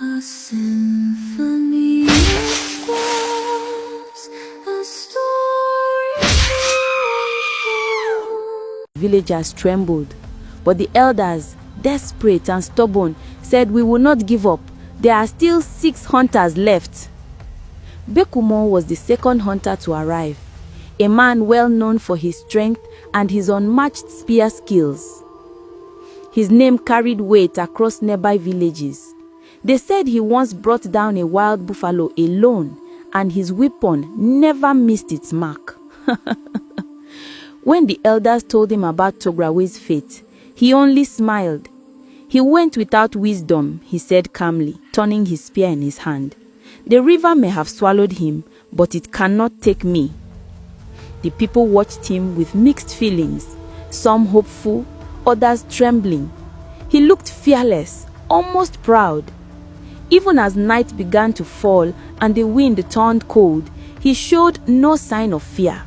A symphony of stars, a story to unfold. Villagers trembled, but the elders, desperate and stubborn, said, "We will not give up. There are still 6 hunters left." Bekumo was the second hunter to arrive, a man well known for his strength and his unmatched spear skills. His name carried weight across nearby villages. They said he once brought down a wild buffalo alone, and his weapon never missed its mark. When the elders told him about Tograwe's fate, he only smiled. "He went without wisdom," he said calmly, turning his spear in his hand. "The river may have swallowed him, but it cannot take me." The people watched him with mixed feelings, some hopeful, others trembling. He looked fearless, almost proud. Even as night began to fall and the wind turned cold, he showed no sign of fear.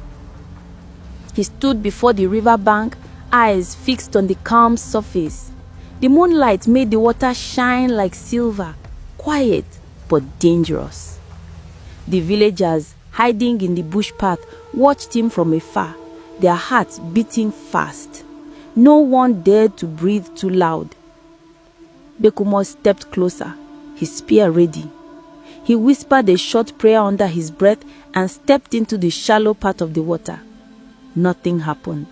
He stood before the river bank, eyes fixed on the calm surface. The moonlight made the water shine like silver, quiet but dangerous. The villagers, hiding in the bush path, watched him from afar, their hearts beating fast. No one dared to breathe too loud. Bekumo stepped closer, his spear ready. He whispered a short prayer under his breath and stepped into the shallow part of the water. Nothing happened.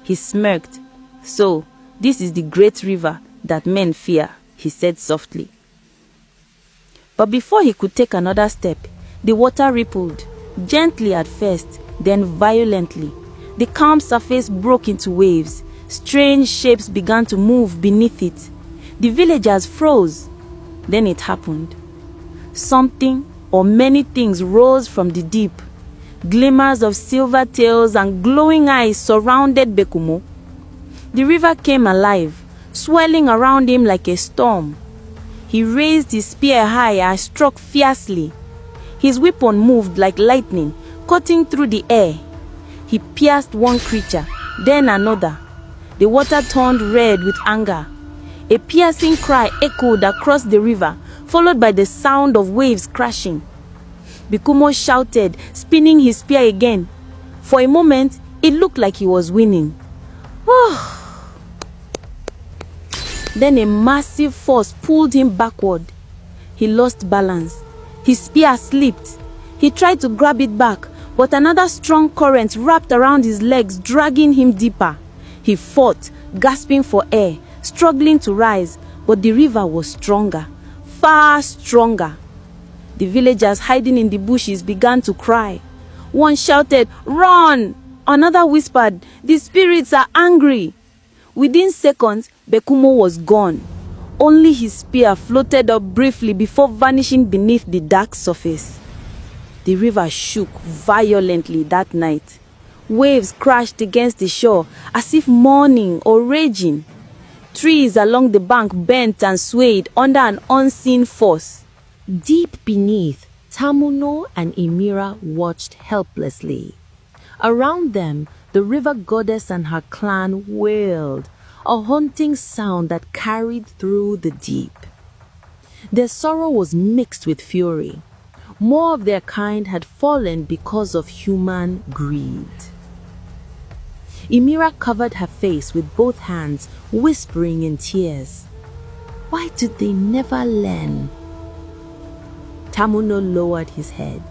He smirked. "So, this is the great river that men fear," he said softly. But before he could take another step, the water rippled, gently at first, then violently. The calm surface broke into waves. Strange shapes began to move beneath it. The villagers froze. Then it happened. Something or many things rose from the deep. Glimmers of silver tails and glowing eyes surrounded Bekumo. The river came alive, swirling around him like a storm. He raised his spear high and struck fiercely. His weapon moved like lightning, cutting through the air. He pierced one creature, then another. The water turned red with anger. A piercing cry echoed across the river, followed by the sound of waves crashing. Bekumo shouted, spinning his spear again. For a moment, it looked like he was winning. Then a massive force pulled him backward. He lost balance. His spear slipped. He tried to grab it back, but another strong current wrapped around his legs, dragging him deeper. He fought, gasping for air, struggling to rise, but the river was stronger, far stronger. The villagers hiding in the bushes began to cry. One shouted, "Run!" Another whispered, "The spirits are angry." Within seconds, Bekumo was gone. Only his spear floated up briefly before vanishing beneath the dark surface. The river shook violently that night. Waves crashed against the shore as if mourning or raging. Trees along the bank bent and swayed under an unseen force. Deep beneath, Tamuno and Emira watched helplessly. Around them, the river goddess and her clan wailed, a haunting sound that carried through the deep. Their sorrow was mixed with fury. More of their kind had fallen because of human greed. Emira covered her face with both hands, whispering in tears. Why did they never learn? Tamuno lowered his head.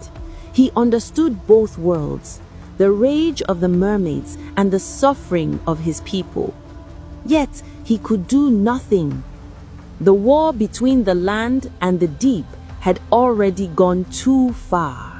He understood both worlds, the rage of the mermaids and the suffering of his people. Yet he could do nothing. The war between the land and the deep had already gone too far.